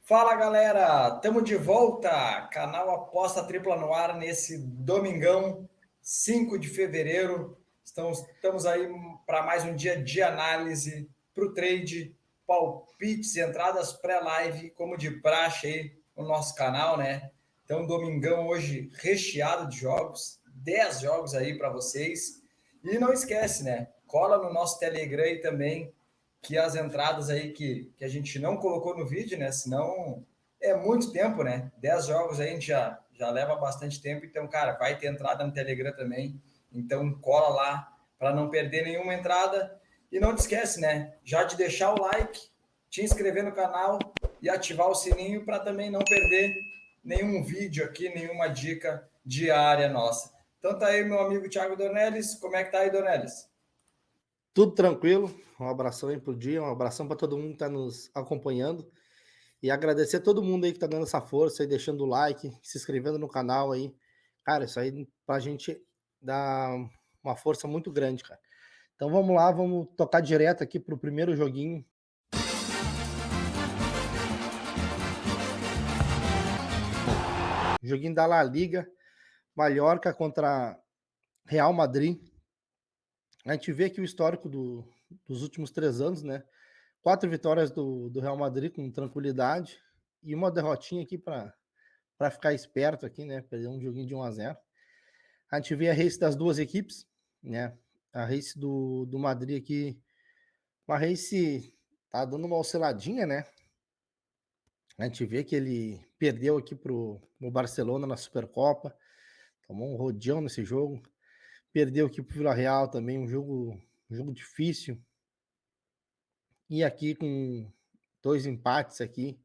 Fala galera, estamos de volta, canal Aposta Tripla no ar nesse domingão, 5 de fevereiro. Estamos aí para mais um dia de análise para o trade, palpites, entradas pré-live, como de praxe aí no nosso canal, né? Então, domingão hoje recheado de jogos, 10 jogos aí para vocês. E não esquece, né? Cola no nosso Telegram aí também, que as entradas aí que a gente não colocou no vídeo, né? Senão é muito tempo, né? 10 jogos aí a gente já leva bastante tempo, então, cara, vai ter entrada no Telegram também. Então cola lá para não perder nenhuma entrada. E não te esquece, né? Já de deixar o like, te inscrever no canal e ativar o sininho para também não perder nenhum vídeo aqui, nenhuma dica diária nossa. Então tá aí, meu amigo Thiago Dornelles. Como é que tá aí, Dornelles? Tudo tranquilo, um abração aí pro dia, um abração para todo mundo que tá nos acompanhando e agradecer a todo mundo aí que tá dando essa força aí, deixando o like, se inscrevendo no canal aí. Cara, isso aí pra gente dá uma força muito grande, cara. Então vamos lá, vamos tocar direto aqui pro primeiro joguinho. Joguinho da La Liga, Mallorca contra Real Madrid. A gente vê aqui o histórico dos últimos 3 anos, né? 4 vitórias do Real Madrid com tranquilidade e uma derrotinha aqui para ficar esperto aqui, né? Perder um joguinho de 1-0. A gente vê a race das duas equipes, né? A race do Madrid aqui, uma race tá dando uma osciladinha, né? A gente vê que ele perdeu aqui pro Barcelona na Supercopa, tomou um rodeão nesse jogo, perdeu aqui pro Villarreal também, um jogo difícil. E aqui com 2 empates aqui,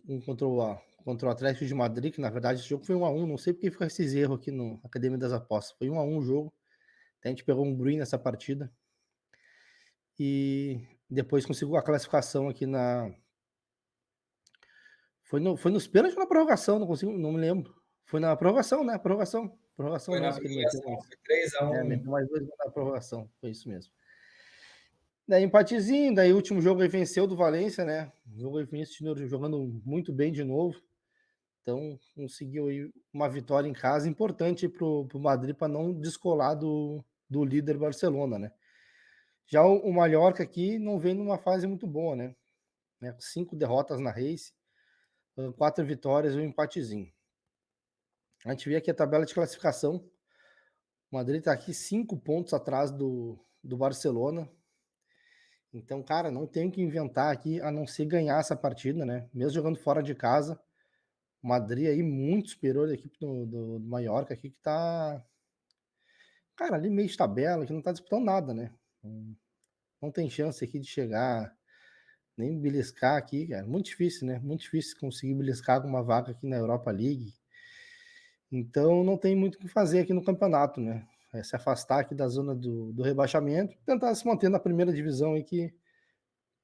um contra o Atlético de Madrid, que na verdade esse jogo foi 1-1, não sei porque ficou esses erros aqui no Academia das Apostas. Foi 1-1 o jogo, a gente pegou um green nessa partida e depois conseguiu a classificação aqui na foi nos pênaltis ou na prorrogação, não consigo, não me lembro. Foi na prorrogação, né, prorrogação Foi na mesmo que ele meteu prorrogação, mais foi 3 a meteu 1. mais 2 gols na prorrogação, foi isso mesmo. Daí empatezinho, daí o último jogo aí venceu do Valência, né, o jogo aí Vinícius Júnior jogando muito bem de novo. Então, conseguiu aí uma vitória em casa importante para o Madrid para não descolar do líder Barcelona, né? Já o Mallorca aqui não vem numa fase muito boa, né? 5 derrotas na race, 4 vitórias e um empatezinho. A gente vê aqui a tabela de classificação. O Madrid está aqui 5 pontos atrás do Barcelona. Então, cara, não tem o que inventar aqui a não ser ganhar essa partida, né? Mesmo jogando fora de casa, o Madrid aí muito superior à equipe do Mallorca aqui, que tá, cara, ali meio de tabela, que não tá disputando nada, né? Não tem chance aqui de chegar, nem beliscar aqui, cara. Muito difícil, né? Muito difícil conseguir beliscar alguma vaga aqui na Europa League. Então não tem muito o que fazer aqui no campeonato, né? É se afastar aqui da zona do rebaixamento, tentar se manter na primeira divisão aí, que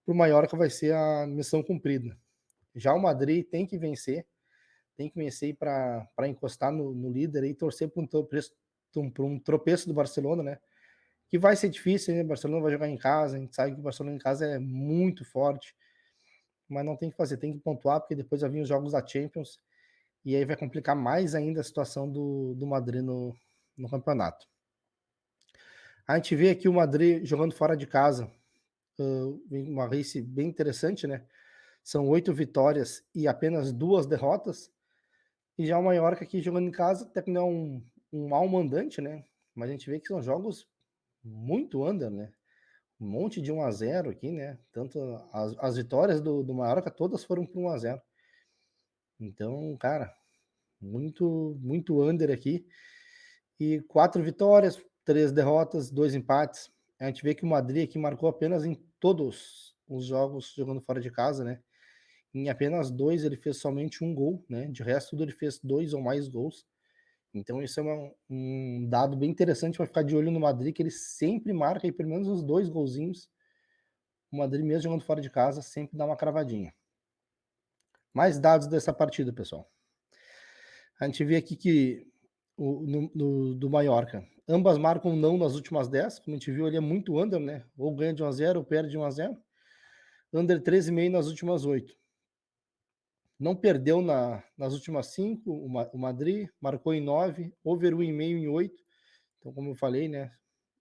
pro Mallorca vai ser a missão cumprida. Já o Madrid tem que vencer para encostar no líder e torcer para um tropeço do Barcelona, né? Que vai ser difícil, né? O Barcelona vai jogar em casa, a gente sabe que o Barcelona em casa é muito forte, mas não tem que fazer, tem que pontuar, porque depois vai vir os jogos da Champions, e aí vai complicar mais ainda a situação do Madrid no campeonato. A gente vê aqui o Madrid jogando fora de casa, uma race bem interessante, né? São 8 vitórias e apenas 2 derrotas, e já o Mallorca aqui jogando em casa, até que não é um mau mandante, né? Mas a gente vê que são jogos muito under, né? Um monte de 1-0 aqui, né? Tanto as vitórias do Mallorca todas foram por 1-0. Então, cara, muito under aqui. E 4 vitórias, 3 derrotas, 2 empates. A gente vê que o Madrid aqui marcou apenas em todos os jogos jogando fora de casa, né? Em apenas 2 ele fez somente um gol, né? De resto, tudo ele fez 2 ou mais gols. Então, isso é um dado bem interessante para ficar de olho no Madrid, que ele sempre marca aí pelo menos uns 2 golzinhos. O Madrid, mesmo jogando fora de casa, sempre dá uma cravadinha. Mais dados dessa partida, pessoal. A gente vê aqui que do Mallorca, ambas marcam não nas últimas 10, como a gente viu, ele é muito under, né? Ou ganha de 1-0 ou perde de 1-0. Under 13,5 nas últimas 8. Não perdeu nas últimas 5, o Madrid marcou em 9, over 1,5 em 8. Então, como eu falei, né?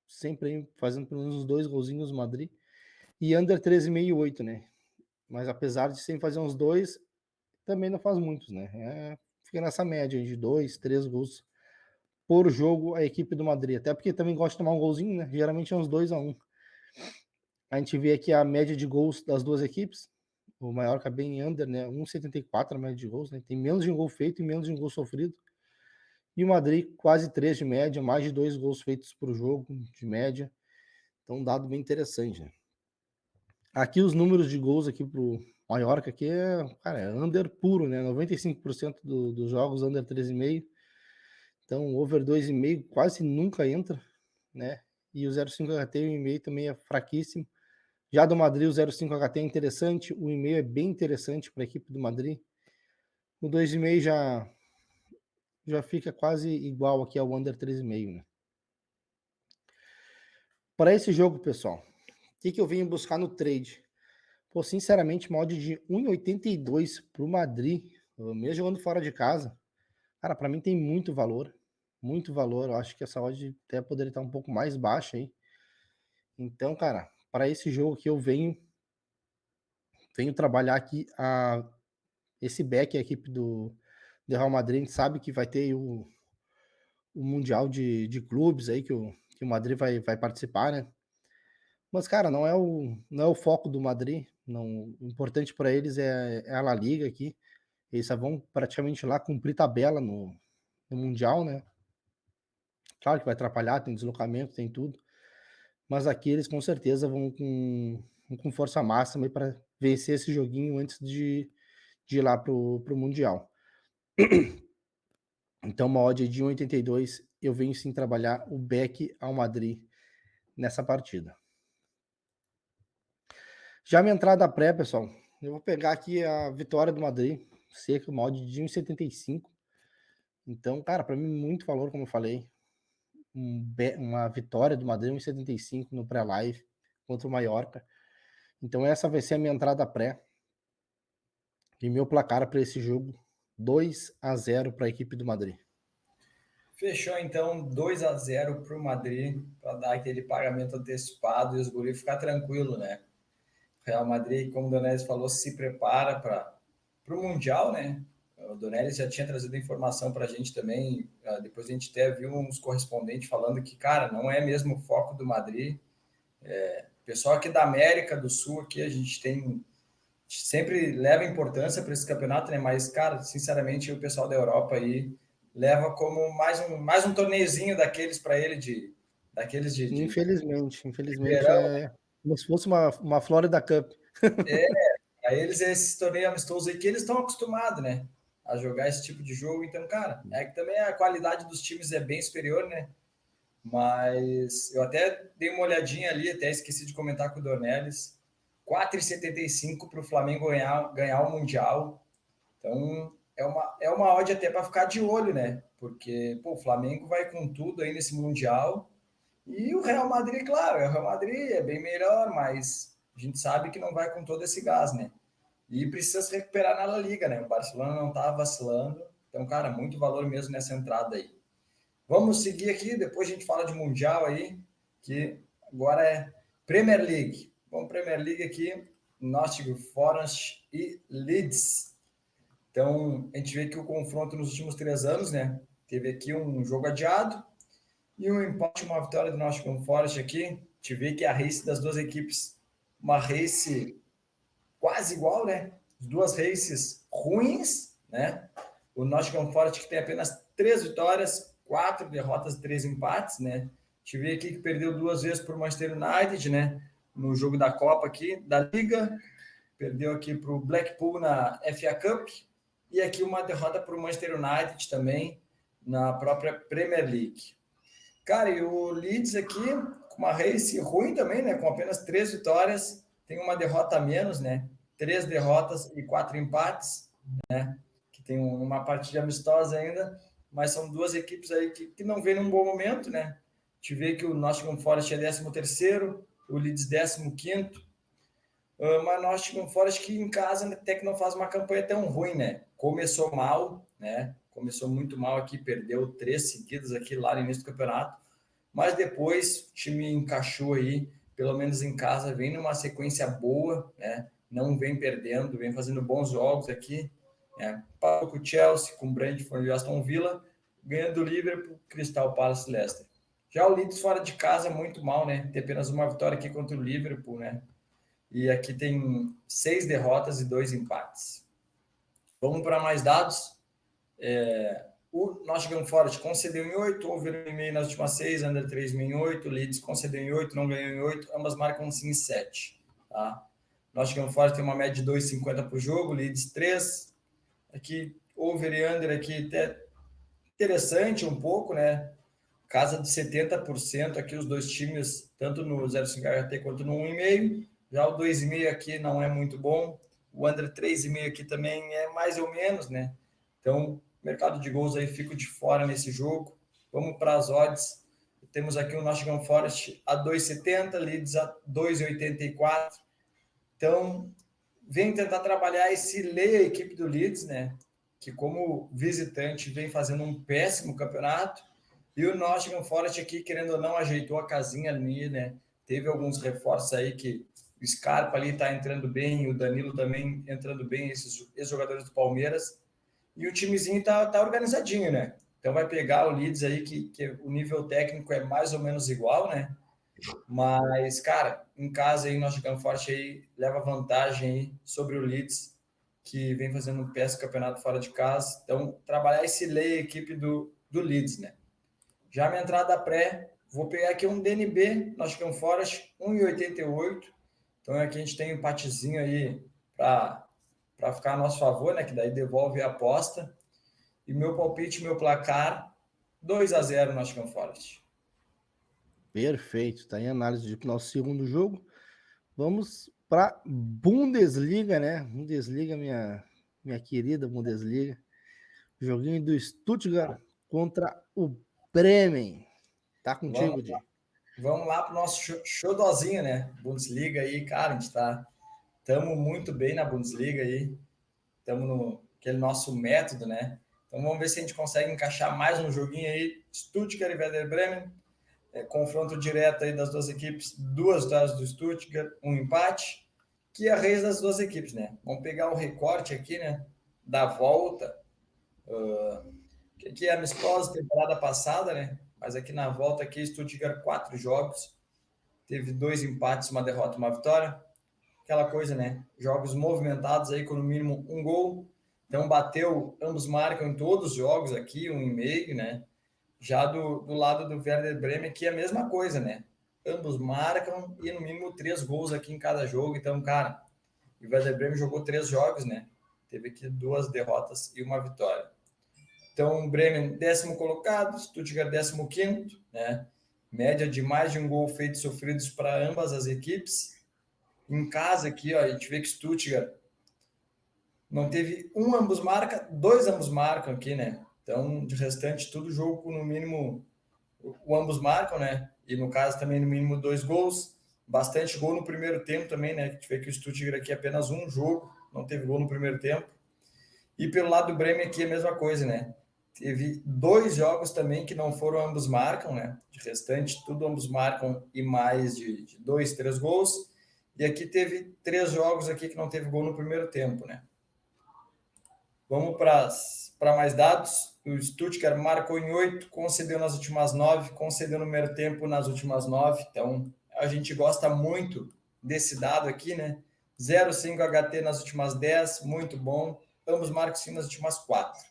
Sempre aí fazendo pelo menos uns 2 golzinhos o Madrid. E under 13,5 8, né? Mas apesar de sempre fazer uns 2, também não faz muitos, né? Fica nessa média de 2, 3 gols por jogo a equipe do Madrid. Até porque também gosta de tomar um golzinho, né? Geralmente é uns 2-1. A gente vê aqui a média de gols das duas equipes. O Mallorca bem under, né? 1,74 a média de gols, né? Tem menos de um gol feito e menos de um gol sofrido. E o Madrid quase 3 de média, mais de 2 gols feitos por jogo de média. Então, um dado bem interessante, né? Aqui os números de gols aqui pro Mallorca aqui é under puro, né? 95% dos jogos under 3,5. Então, over 2,5 quase nunca entra, né? E o 0,5 HT e o 1,5 também é fraquíssimo. Já do Madrid, o 0,5 HT é interessante, o 1,5 é bem interessante para a equipe do Madrid. O 2,5 já fica quase igual aqui ao under 3,5, né? Para esse jogo, pessoal, o que eu vim buscar no trade? Pô, sinceramente, uma odd de 1,82 para o Madrid, mesmo jogando fora de casa, cara, para mim tem muito valor. Muito valor. Eu acho que essa odd até poderia estar um pouco mais baixa aí. Então, cara, para esse jogo que eu venho trabalhar aqui esse back, a equipe do Real Madrid. A gente sabe que vai ter o Mundial de clubes aí que o Madrid vai participar, né? Mas, cara, não é o foco do Madrid. Não, o importante para eles é a La Liga aqui. Eles só vão praticamente lá cumprir tabela no Mundial, né? Claro que vai atrapalhar, tem deslocamento, tem tudo. Mas aqui eles com certeza vão com força máxima para vencer esse joguinho antes de ir lá pro Mundial. Então, uma odd de 1,82, eu venho sim trabalhar o back ao Madrid nessa partida. Já minha entrada pré, pessoal, eu vou pegar aqui a vitória do Madrid, cerca uma odd de 1,75. Então, cara, para mim, muito valor, como eu falei. Uma vitória do Madrid, 1,75 no pré-live contra o Mallorca. Então, essa vai ser a minha entrada pré. E meu placar para esse jogo, 2-0 para a equipe do Madrid. Fechou, então, 2-0 para o Madrid, para dar aquele pagamento antecipado e os guris ficar tranquilo, né? Real Madrid, como o Donelli falou, se prepara para o Mundial, né? O Donelli já tinha trazido informação para a gente também, depois a gente até viu uns correspondentes falando que, cara, não é mesmo o foco do Madrid. Pessoal aqui da América do Sul, aqui a gente sempre leva importância para esse campeonato, né? Mas, cara, sinceramente, o pessoal da Europa aí leva como mais um torneiozinho daqueles para ele daqueles de Infelizmente verão. é como se fosse uma Florida Cup. Para eles esse torneio amistoso aí que eles estão acostumados, né? A jogar esse tipo de jogo. Então, cara, é que também a qualidade dos times é bem superior, né? Mas eu até dei uma olhadinha ali, até esqueci de comentar com o Dornelles. 4,75 para o Flamengo ganhar o Mundial. Então, é uma odd até para ficar de olho, né? Porque pô, o Flamengo vai com tudo aí nesse Mundial. E o Real Madrid, claro, o Real Madrid é bem melhor, mas a gente sabe que não vai com todo esse gás, né? E precisa se recuperar na La Liga, né? O Barcelona não tá vacilando. Então, cara, muito valor mesmo nessa entrada aí. Vamos seguir aqui, depois a gente fala de Mundial aí, que agora é Premier League. Vamos Premier League aqui, Nottingham Forest e Leeds. Então, a gente vê que o confronto nos últimos 3 anos, né? Teve aqui um jogo adiado e um empate, uma vitória do Nottingham Forest aqui. A gente vê que a race das duas equipes, uma race quase igual, né? As duas races ruins, né? O Nottingham Forest que tem apenas 3 vitórias, 4 derrotas, 3 empates, né? A gente vê aqui que perdeu 2 vezes para o Manchester United, né? No jogo da Copa aqui, da Liga. Perdeu aqui para o Blackpool na FA Cup. E aqui uma derrota para o Manchester United também, na própria Premier League. Cara, e o Leeds aqui, com uma race ruim também, né? Com apenas 3 vitórias, tem uma derrota a menos, né? 3 derrotas e 4 empates, né? Que tem uma partida amistosa ainda, mas são duas equipes aí que não vêm num bom momento, né? A gente vê que o Nottingham Forest é 13º, o Leeds 15º. Mas nós tivemos fora, acho que em casa até que não faz uma campanha tão ruim, né? Começou mal, né? Começou muito mal aqui, perdeu 3 seguidas aqui lá no início do campeonato, mas depois o time encaixou aí, pelo menos em casa, vem numa sequência boa, né? Não vem perdendo, vem fazendo bons jogos aqui, né? Parou com o Chelsea, com o Brentford e Aston Villa, ganhando o Liverpool, Crystal Palace e Leicester. Já o Leeds fora de casa, muito mal, né? Tem apenas uma vitória aqui contra o Liverpool, né? E aqui tem 6 derrotas e 2 empates. Vamos para mais dados. O Nottingham Forest concedeu em 8, over 1,5 nas últimas 6, under 3,5 em 8, Leeds concedeu em 8, não ganhou em 8, ambas marcam sim em 7. Tá? Nottingham Forest tem uma média de 2,50 por jogo, Leeds 3. Aqui, over e under aqui até interessante um pouco, né? Casa de 70% aqui os dois times, tanto no 0,5 HT quanto no 1,5. Já o 2,5 aqui não é muito bom. O under 3,5 aqui também é mais ou menos, né? Então, mercado de gols aí fico de fora nesse jogo. Vamos para as odds. Temos aqui o Nottingham Forest a 2,70, Leeds a 2,84. Então, vem tentar trabalhar esse lei a equipe do Leeds, né? Que como visitante vem fazendo um péssimo campeonato. E o Nottingham Forest aqui, querendo ou não, ajeitou a casinha ali, né? Teve alguns reforços aí que o Scarpa ali tá entrando bem, o Danilo também entrando bem, esses jogadores do Palmeiras. E o timezinho tá organizadinho, né? Então vai pegar o Leeds aí, que o nível técnico é mais ou menos igual, né? Mas, cara, em casa aí, o Nottingham Forest aí leva vantagem aí sobre o Leeds, que vem fazendo um péssimo campeonato fora de casa. Então, trabalhar esse lei a equipe do Leeds, né? Já minha entrada pré, vou pegar aqui um DNB, Nottingham Forest, 1,88. Então aqui a gente tem um empatezinho aí para ficar a nosso favor, né? Que daí devolve a aposta. E meu palpite, meu placar, 2-0 Nottingham Forest. Perfeito, tá em análise do nosso segundo jogo. Vamos para Bundesliga, né? Bundesliga, minha querida Bundesliga. Joguinho do Stuttgart contra o Bremen. Tá contigo, Di? Vamos lá para o nosso xodózinho, né? Bundesliga aí, cara, a gente estamos muito bem na Bundesliga aí. Estamos no aquele nosso método, né? Então vamos ver se a gente consegue encaixar mais um joguinho aí. Stuttgart e Werder Bremen. Confronto direto aí das duas equipes, 2 vitórias do Stuttgart, um empate, que é a raiz das duas equipes, né? Vamos pegar o recorte aqui, né? Da volta, que aqui é amistosa temporada passada, né? Mas aqui na volta aqui, Stuttgart 4 jogos, teve 2 empates, uma derrota, uma vitória. Aquela coisa, né? Jogos movimentados aí com no mínimo um gol. Então bateu, ambos marcam em todos os jogos aqui, 1,5, né? Já do lado do Werder Bremen, que é a mesma coisa, né? Ambos marcam e no mínimo 3 gols aqui em cada jogo. Então, cara, o Werder Bremen jogou 3 jogos, né? Teve aqui 2 derrotas e uma vitória. Então, Bremen, 10º colocado, Stuttgart, 15º, né? Média de mais de um gol feito sofridos para ambas as equipes. Em casa aqui, ó, a gente vê que Stuttgart não teve um ambos marca, 2 ambos marcam aqui, né? Então, de restante, tudo jogo com no mínimo o ambos marcam, né? E no caso também no mínimo 2 gols. Bastante gol no primeiro tempo também, né? A gente vê que o Stuttgart aqui é apenas um jogo, não teve gol no primeiro tempo. E pelo lado do Bremen aqui é a mesma coisa, né? Teve 2 jogos também que não foram ambos marcam, né? De restante, tudo ambos marcam e mais de 2, 3 gols. E aqui teve 3 jogos aqui que não teve gol no primeiro tempo, né? Vamos para mais dados. O Stuttgart marcou em 8, concedeu nas últimas 9, concedeu no primeiro tempo nas últimas 9. Então, a gente gosta muito desse dado aqui, né? 0,5 HT nas últimas 10, muito bom. Ambos marcam sim nas últimas 4.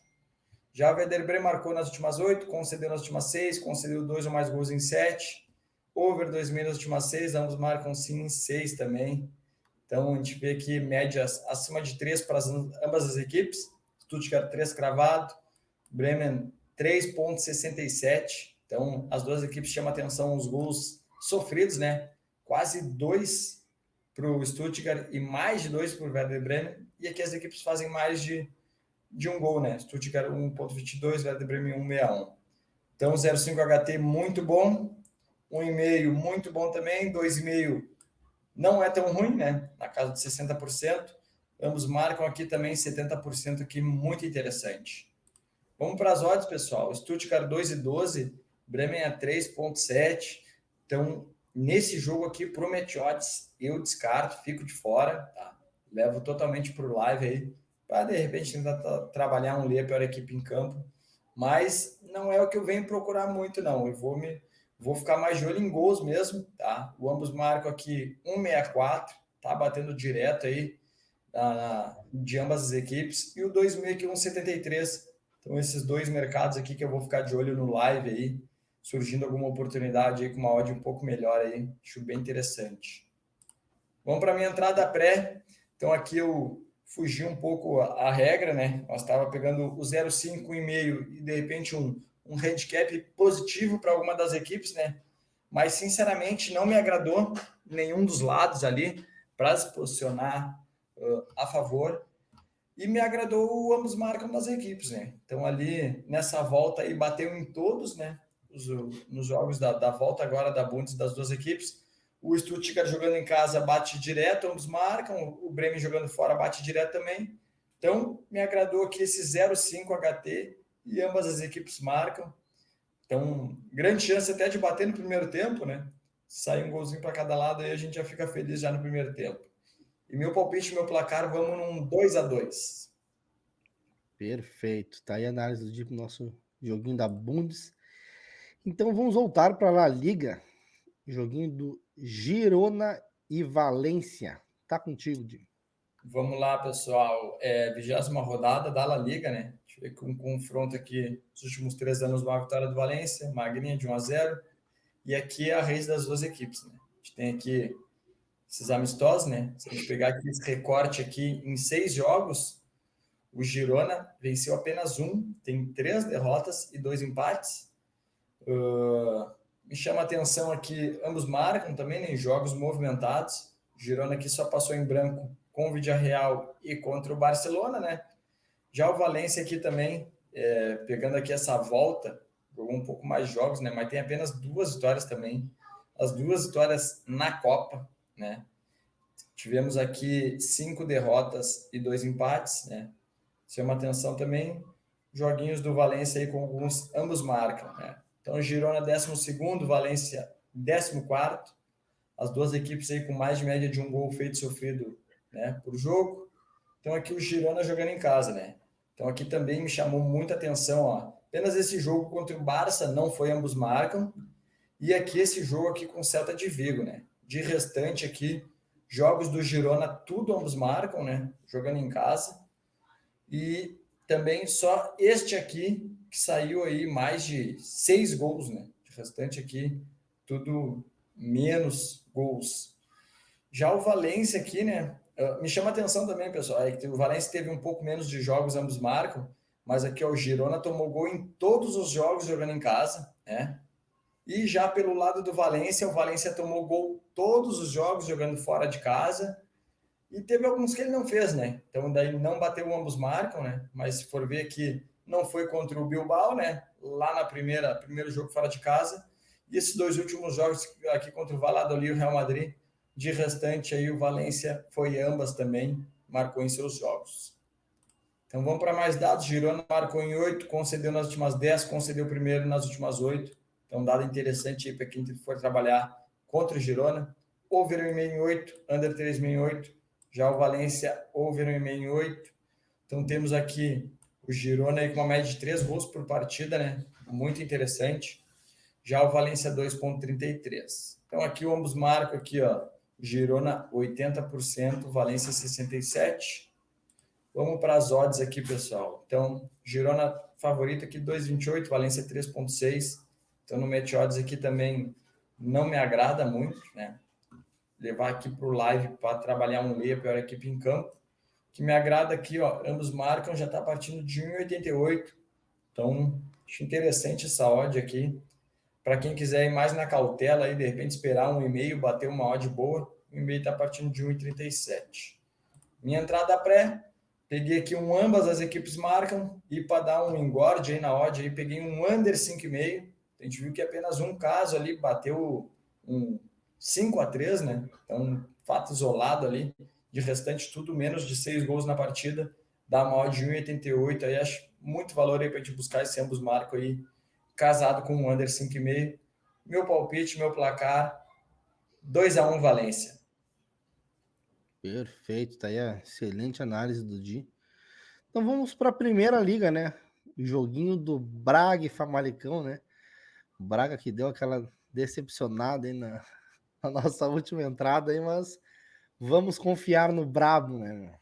Já o Werder Bremen marcou nas últimas 8, concedeu nas últimas 6, concedeu 2 ou mais gols em 7. Over 2,5 nas últimas 6, ambos marcam sim em 6 também. Então, a gente vê aqui médias acima de 3 para ambas as equipes. Stuttgart 3 cravado, Bremen 3,67. Então, as duas equipes chamam atenção os gols sofridos, né? Quase 2 para o Stuttgart e mais de 2 para o Werder Bremen. E aqui as equipes fazem mais de um gol, né? Stuttgart 1,22, Werder Bremen 1,61. Então, 0,5 HT muito bom, 1,5 muito bom também, 2,5 não é tão ruim, né? Na casa de 60%. Ambos marcam aqui também 70% aqui, muito interessante. Vamos para as odds, pessoal. Stuttgart 2,12, Bremen a 3,7. Então, nesse jogo aqui, promete odds, eu descarto, fico de fora, tá? Levo totalmente para o live aí, para de repente tentar trabalhar um lê para a equipe em campo. Mas não é o que eu venho procurar muito, não. Eu vou ficar mais de olho em gols mesmo, tá? O ambos marcam aqui 1,64, tá batendo direto aí de ambas as equipes. E o 2,5 aqui 1,73. Então, esses dois mercados aqui que eu vou ficar de olho no live aí, surgindo alguma oportunidade aí com uma odd um pouco melhor aí. Acho bem interessante. Vamos para a minha entrada pré. Então, aqui eu fugi um pouco a regra, né? Nós estava pegando o 0,5, 1,5 e de repente um handicap positivo para alguma das equipes, né? Mas, sinceramente, não me agradou nenhum dos lados ali para se posicionar a favor. E me agradou o ambos marcam das equipes, né? Então, ali, nessa volta aí, bateu em todos, né? Nos jogos da volta agora da Bundes das duas equipes. O Stuttgart jogando em casa bate direto, ambos marcam. O Bremen jogando fora bate direto também. Então, me agradou aqui esse 0,5 HT e ambas as equipes marcam. Então, grande chance até de bater no primeiro tempo, né? Sair um golzinho para cada lado aí a gente já fica feliz já no primeiro tempo. E meu palpite, meu placar, vamos num 2-2. Perfeito. Tá aí a análise do nosso joguinho da Bundes. Então vamos voltar para a La Liga. Joguinho do Girona e Valência. Tá contigo, Di. Vamos lá, pessoal. 20ª rodada da La Liga, né? Com um confronto aqui, nos últimos 3 anos, uma vitória do Valência, magrinha de 1-0. E aqui é a raiz das duas equipes, né? A gente tem aqui esses amistosos, né? Se a gente pegar aqui esse recorte aqui em 6 jogos, o Girona venceu apenas um, tem 3 derrotas e 2 empates. Me chama a atenção aqui, ambos marcam também, né, em jogos movimentados. O Girona aqui só passou em branco com o Villarreal e contra o Barcelona, né? Já o Valência aqui também, pegando aqui essa volta, jogou um pouco mais jogos, né? Mas tem apenas 2 vitórias também. As 2 vitórias na Copa, né? Tivemos aqui 5 derrotas e 2 empates, né? Chama atenção também, joguinhos do Valência aí com alguns, ambos marcam, né? Então, Girona 12º, Valência 14º. As duas equipes aí com mais de média de um gol feito sofrido, né, por jogo. Então, aqui o Girona jogando em casa, né? Então, aqui também me chamou muita atenção, ó. Apenas esse jogo contra o Barça não foi ambos marcam. E aqui esse jogo aqui com o Celta de Vigo, né? De restante aqui, jogos do Girona, tudo ambos marcam, né? Jogando em casa. E também só este aqui, que saiu aí mais de 6 gols, né? De restante aqui, tudo menos gols. Já o Valência aqui, né? Me chama a atenção também, pessoal, é que o Valência teve um pouco menos de jogos, ambos marcam, mas aqui ó, o Girona tomou gol em todos os jogos jogando em casa, né? E já pelo lado do Valência, o Valência tomou gol todos os jogos jogando fora de casa. E teve alguns que ele não fez, né? Então daí não bateu ambos marcam, né? Mas se for ver que não foi contra o Bilbao, né? Lá na primeiro jogo fora de casa. E esses 2 últimos jogos aqui contra o Valladolid e o Real Madrid, de restante aí o Valência foi ambas também, marcou em seus jogos. Então vamos para mais dados. Girona marcou em 8, concedeu nas últimas 10, concedeu primeiro nas últimas 8. Então dado interessante aí para quem for trabalhar contra o Girona. Over 1,5 em 8, under 3,5 em 8. Já o Valência, over 1,5 em 8. Então, temos aqui o Girona aí com uma média de 3 gols por partida, né? Muito interessante. Já o Valência, 2,33. Então, aqui o ambos marcam aqui, ó. Girona, 80%, Valência, 67%. Vamos para as odds aqui, pessoal. Então, Girona favorito aqui, 2,28, Valência, 3,6. Então, no match odds aqui também não me agrada muito, né? Levar aqui para o live para trabalhar um lê, a pior equipe em campo. Que me agrada aqui, ó, ambos marcam, já está partindo de 1,88. Então, acho interessante essa odd aqui. Para quem quiser ir mais na cautela e de repente esperar 1,5, bater uma odd boa, o 1,5 está partindo de 1,37. Minha entrada pré, peguei aqui um ambas as equipes marcam e para dar um engorde aí na odd, aí peguei um under 5,5. A gente viu que apenas um caso ali bateu um 5-3, né? Então, fato isolado ali, de restante tudo menos de 6 gols na partida, dá uma odd de 1,88, aí acho muito valor aí para a gente buscar esse ambos marcam aí, casado com um under 5,5. Meu palpite, meu placar, 2-1 Valência. Perfeito, tá aí a excelente análise do Di. Então vamos para a primeira liga, né? Joguinho do Braga e Famalicão, né? O Braga que deu aquela decepcionada aí na nossa última entrada aí, mas vamos confiar no Brabo, né?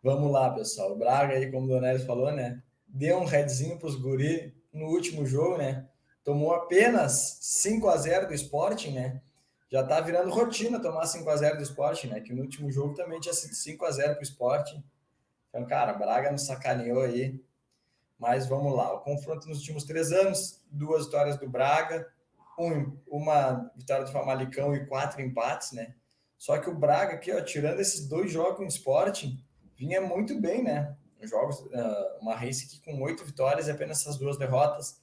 Vamos lá, pessoal. O Braga aí, como o Donélio falou, né? Deu um redzinho para os guri no último jogo, né? Tomou apenas 5-0 do Sporting, né? Já tá virando rotina tomar 5-0 do Sporting, né? Que no último jogo também tinha sido 5-0 para o Sporting. Então, cara, Braga nos sacaneou aí. Mas vamos lá. O confronto nos últimos 3 anos, 2 vitórias do Braga, uma vitória do Famalicão e 4 empates, né? Só que o Braga aqui, ó, tirando esses 2 jogos com o Sporting, vinha muito bem, né? Jogos, uma race aqui com 8 vitórias e apenas essas 2 derrotas.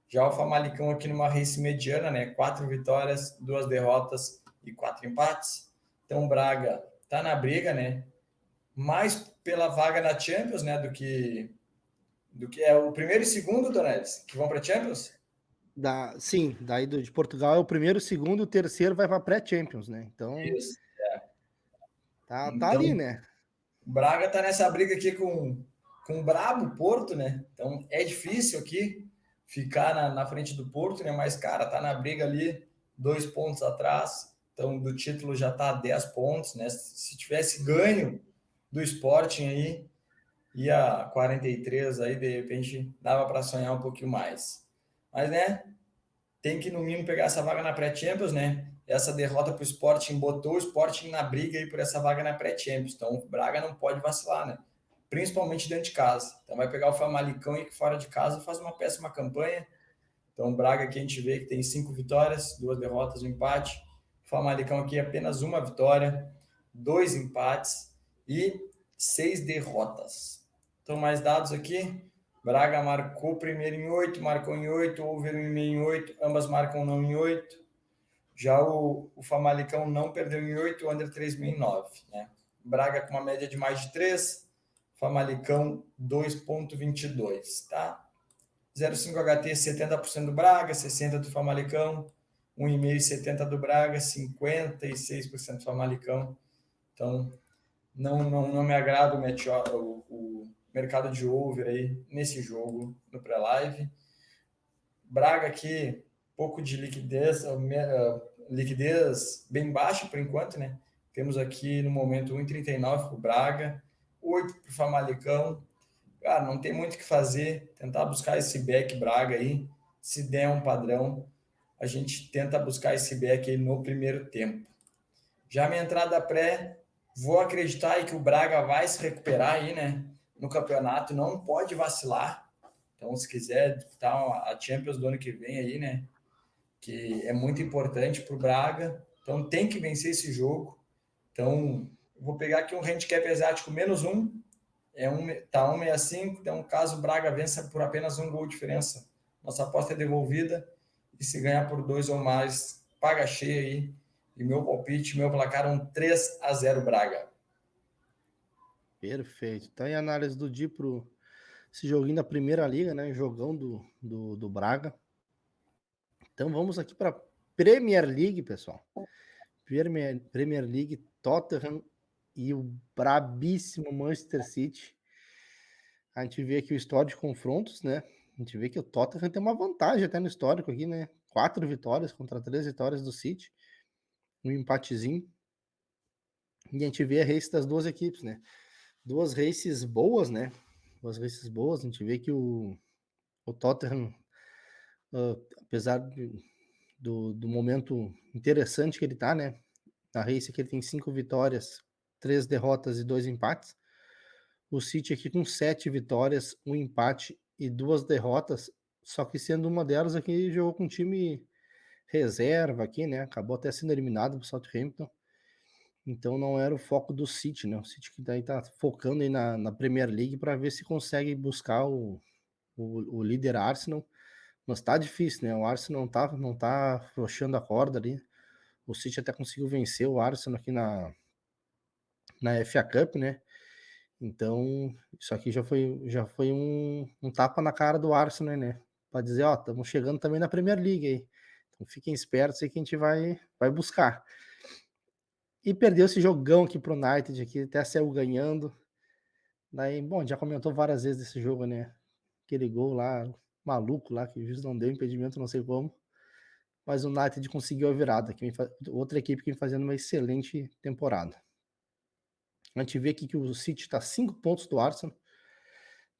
Já o Famalicão aqui numa race mediana, né? 4 vitórias, 2 derrotas e 4 empates. Então o Braga tá na briga, né? Mais pela vaga na Champions, né? Do que é o primeiro e segundo, Donelis, que vão para Champions? Sim, daí de Portugal é o primeiro, o segundo, o terceiro vai para pré-Champions, né? Então Isso. tá ali, Então, né? o Braga tá nessa briga aqui com o Brabo Porto, né? Então, é difícil aqui ficar na frente do Porto, né? Mas, cara, tá na briga ali, 2 pontos atrás. Então, do título já tá a 10 pontos, né? Se tivesse ganho do Sporting aí, ia 43, aí de repente dava para sonhar um pouquinho mais. Mas, né? Tem que, no mínimo, pegar essa vaga na pré-Champions, né? Essa derrota para o Sporting botou o Sporting na briga aí por essa vaga na pré-Champions. Então, o Braga não pode vacilar, né? Principalmente dentro de casa. Então, vai pegar o Famalicão e que fora de casa faz uma péssima campanha. Então, o Braga aqui a gente vê que tem 5 vitórias, 2 derrotas, um empate. O Famalicão aqui apenas uma vitória, 2 empates e 6 derrotas. Então, mais dados aqui. Braga marcou primeiro em 8, marcou em 8, over 1,5 em 8, ambas marcam não em 8. Já o Famalicão não perdeu em 8, under 3,5 em 9. Né? Braga com uma média de mais de 3, Famalicão 2,22. Tá? 0,5 HT 70% do Braga, 60% do Famalicão, 1,5 70% do Braga, 56% do Famalicão. Então, não me agrada o mercado de over aí nesse jogo no pré-live. Braga aqui, pouco de liquidez bem baixa por enquanto, né? Temos aqui no momento 1,39 para o Braga, 8 para o Famalicão. Cara, não tem muito o que fazer, tentar buscar esse back Braga aí. Se der um padrão, a gente tenta buscar esse back aí no primeiro tempo. Já minha entrada pré, vou acreditar aí que o Braga vai se recuperar aí, né? No campeonato, não pode vacilar. Então, se quiser disputar a Champions do ano que vem aí, né? Que é muito importante para o Braga. Então, tem que vencer esse jogo. Então, vou pegar aqui um handicap asiático -1. Tá 1,65. Então, caso o Braga vença por apenas um gol de diferença, nossa aposta é devolvida. E se ganhar por 2 ou mais, paga cheia aí. E meu palpite, meu placar, um 3-0 Braga. Perfeito. Tá aí a análise do Di pro esse joguinho da primeira liga, né? Jogão do Braga. Então vamos aqui para Premier League, pessoal. Premier League, Tottenham e o brabíssimo Manchester City. A gente vê aqui o histórico de confrontos, né? A gente vê que o Tottenham tem uma vantagem até no histórico aqui, né? 4 vitórias contra 3 vitórias do City, um empatezinho. E a gente vê a race das duas equipes, né? Duas races boas, né? Duas races boas. A gente vê que o Tottenham, apesar do momento interessante que ele tá, né? Na race que ele tem 5 vitórias, 3 derrotas e 2 empates. O City aqui com 7 vitórias, um empate e 2 derrotas, só que sendo uma delas aqui jogou com time reserva aqui, né? Acabou até sendo eliminado pro Southampton. Então não era o foco do City, né? O City que daí tá focando aí na Premier League para ver se consegue buscar o líder Arsenal. Mas tá difícil, né? O Arsenal não tá afrouxando a corda ali. O City até conseguiu vencer o Arsenal aqui na FA Cup, né? Então, isso aqui já foi um tapa na cara do Arsenal, né? Para dizer, ó, estamos chegando também na Premier League aí. Então fiquem espertos aí que a gente vai buscar. E perdeu esse jogão aqui pro United, aqui, até saiu ganhando. Daí, bom, já comentou várias vezes desse jogo, né? Aquele gol lá, maluco lá, que o juiz não deu impedimento, não sei como. Mas o United conseguiu a virada, outra equipe que vem fazendo uma excelente temporada. A gente vê aqui que o City está 5 pontos do Arsenal.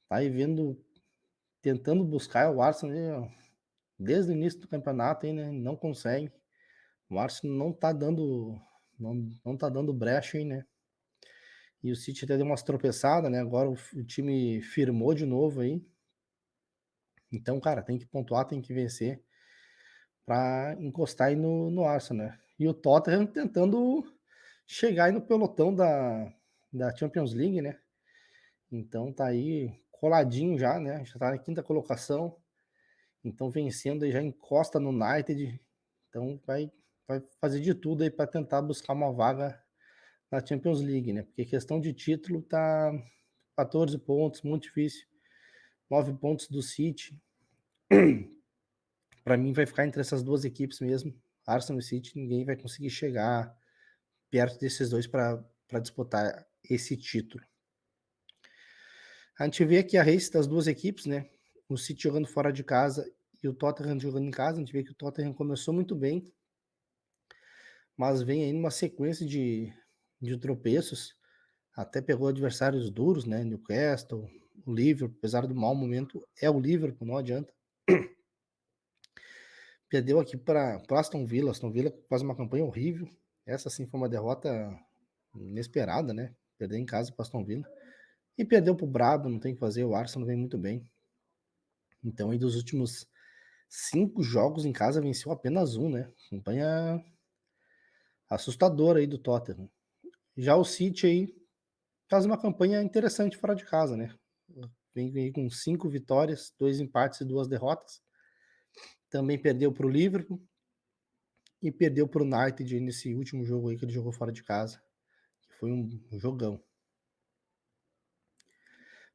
Tá aí tentando buscar o Arsenal né, desde o início do campeonato, aí, né? Não consegue. O Arsenal não tá dando brecha aí, né? E o City até deu umas tropeçadas, né? Agora o time firmou de novo aí. Então, cara, tem que pontuar, tem que vencer para encostar aí no Arsenal, né? E o Tottenham tentando chegar aí no pelotão da Champions League, né? Então tá aí coladinho já, né? Já tá na quinta colocação. Então vencendo aí já encosta no United. Então vai fazer de tudo aí para tentar buscar uma vaga na Champions League, né? Porque questão de título tá 14 pontos, muito difícil. 9 pontos do City. Para mim vai ficar entre essas duas equipes mesmo, Arsenal e City, ninguém vai conseguir chegar perto desses dois para disputar esse título. A gente vê aqui a race das duas equipes, né? O City jogando fora de casa e o Tottenham jogando em casa. A gente vê que o Tottenham começou muito bem, mas vem aí numa sequência de tropeços. Até pegou adversários duros, né? Newcastle, o Liverpool, apesar do mau momento, é o Liverpool, não adianta. Perdeu aqui para Aston Villa. Aston Villa faz uma campanha horrível. Essa sim foi uma derrota inesperada, né? Perder em casa para Aston Villa. E perdeu para o Brabo, não tem o que fazer. O Arsenal vem muito bem. Então, aí dos últimos 5 jogos em casa, venceu apenas um, né? Campanha assustadora aí do Tottenham. Já o City aí faz uma campanha interessante fora de casa, né? Vem com 5 vitórias, 2 empates e 2 derrotas. Também perdeu para o Liverpool e perdeu para o United nesse último jogo aí que ele jogou fora de casa, que foi um jogão.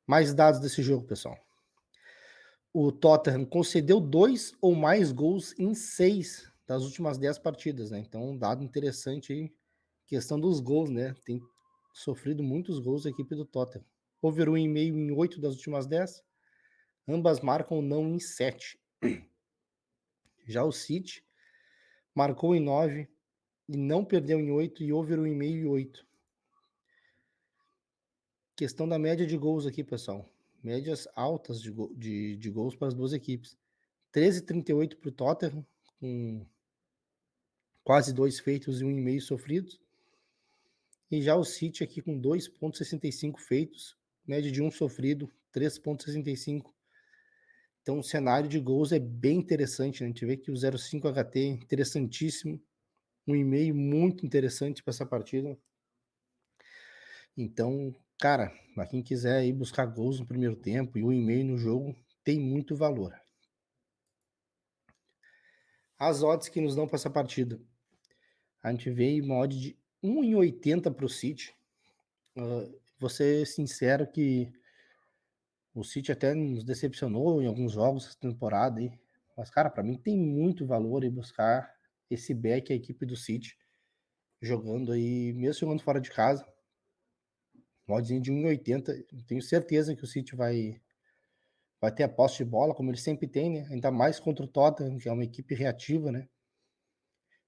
Mais dados desse jogo, pessoal. O Tottenham concedeu 2 ou mais gols em 6 das últimas 10 partidas, né? Então, um dado interessante aí, questão dos gols, né? Tem sofrido muitos gols a equipe do Tottenham. Over 1,5 em 8 das últimas 10. Ambas marcam não em 7. Já o City marcou em 9 e não perdeu em 8 e over 1,5 em 8. Questão da média de gols aqui, pessoal. Médias altas de gols para as duas equipes. 13,38 para o Tottenham, com quase 2 feitos e 1,5 sofridos. E já o City aqui com 2,65 feitos, média de 1 sofrido, 3,65. Então o cenário de gols é bem interessante, né? A gente vê que o 0,5 HT é interessantíssimo, 1,5 muito interessante para essa partida. Então, cara, para quem quiser ir buscar gols no primeiro tempo e 1,5 no jogo, tem muito valor. As odds que nos dão para essa partida. A gente vê uma odd de 1,80 para o City. Vou ser sincero que o City até nos decepcionou em alguns jogos essa temporada aí. Mas, cara, para mim tem muito valor em buscar esse back, a equipe do City, jogando aí, mesmo jogando fora de casa. Oddzinho de 1,80. Tenho certeza que o City vai ter a posse de bola, como ele sempre tem, né? Ainda mais contra o Tottenham, que é uma equipe reativa, né?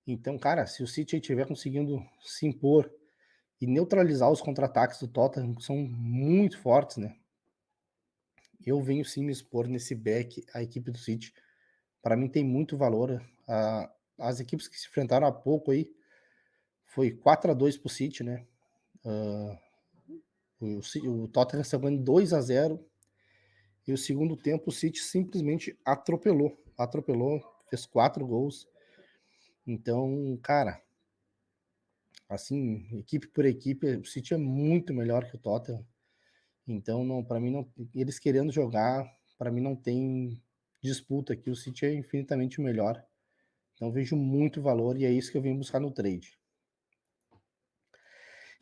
Então, cara, se o City estiver conseguindo se impor e neutralizar os contra-ataques do Tottenham, que são muito fortes, né? Eu venho sim me expor nesse back, a equipe do City. Para mim tem muito valor. As equipes que se enfrentaram há pouco aí, foi 4-2 pro City, né? O Tottenham saiu ganhando 2-0 e o segundo tempo o City simplesmente atropelou, fez 4 gols. Então, cara, assim, equipe por equipe, o City é muito melhor que o Tottenham. Então, não, para mim não, eles querendo jogar, para mim não tem disputa aqui, o City é infinitamente melhor. Então vejo muito valor e é isso que eu vim buscar no trade.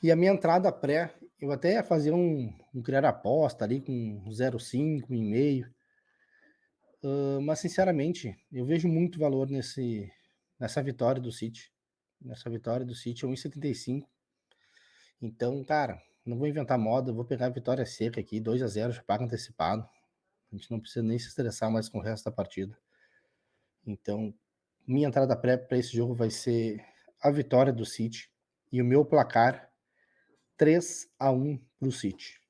E a minha entrada pré, eu até ia fazer um criar aposta ali com 0,5, 1,5. Mas sinceramente, eu vejo muito valor nessa vitória do City. Nessa vitória do City, 1,75. Então, cara, não vou inventar moda, vou pegar a vitória seca aqui, 2-0, já paga antecipado. A gente não precisa nem se estressar mais com o resto da partida. Então, minha entrada pré para esse jogo vai ser a vitória do City e o meu placar 3-1 pro City.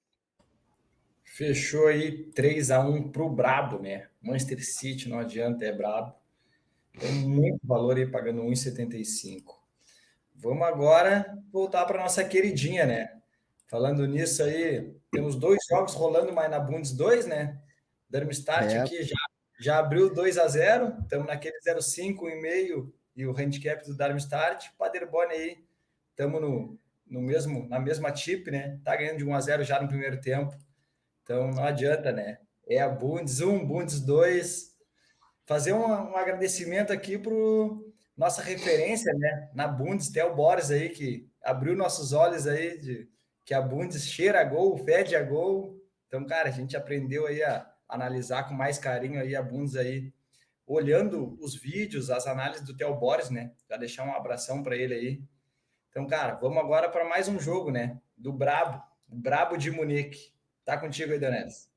Fechou aí 3-1 pro brabo, né? Manchester City, não adianta, é brabo. Então, muito valor aí pagando 1,75. Vamos agora voltar para nossa queridinha, né? Falando nisso aí, temos 2 jogos rolando, mas na Bundes 2, né? Darmstadt É, aqui já abriu 2-0, estamos naquele 0,5, 1,5 e o handicap do Darmstadt. Paderborn aí, estamos na mesma tip, né? Tá ganhando de 1-0 já no primeiro tempo. Então não adianta, né? É a Bundes 1, Bundes 2. Fazer um agradecimento aqui para nossa referência, né? Na Bundes, Theo Borges aí, que abriu nossos olhos aí, que a Bundes cheira a gol, fede a gol. Então, cara, a gente aprendeu aí a analisar com mais carinho aí a Bundes aí, olhando os vídeos, as análises do Theo Borges, né? Já deixar um abração para ele aí. Então, cara, vamos agora para mais um jogo, né? Do Brabo, o Brabo de Munique. Tá contigo aí, Danelis.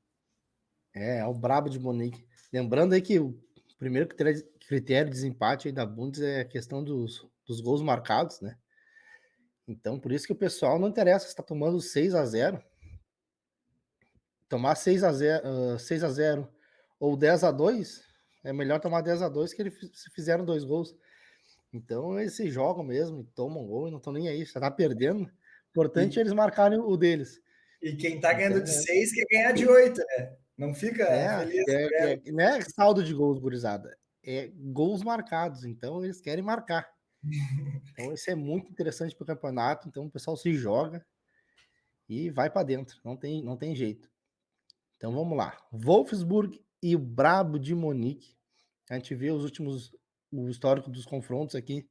é o brabo de Monique. Lembrando aí que o primeiro critério de desempate aí da Bundes é a questão dos gols marcados, né? Então, por isso que o pessoal não interessa se está tomando 6-0. Tomar 6-0, 6-0 ou 10-2, é melhor tomar 10-2 que eles fizeram 2 gols. Então, eles se jogam mesmo e tomam gol e não estão nem aí, já tá perdendo. O importante é E, eles marcarem o deles. e quem tá ganhando Então, de 6 quer ganhar de 8, né? Não fica feliz. não é saldo de gols, gurizada. É gols marcados. Então, eles querem marcar. Então, isso é muito interessante para o campeonato. Então, o pessoal se joga e vai para dentro. Não tem jeito. Então, vamos lá. Wolfsburg e o Brabo de Monique. A gente vê o histórico dos confrontos aqui.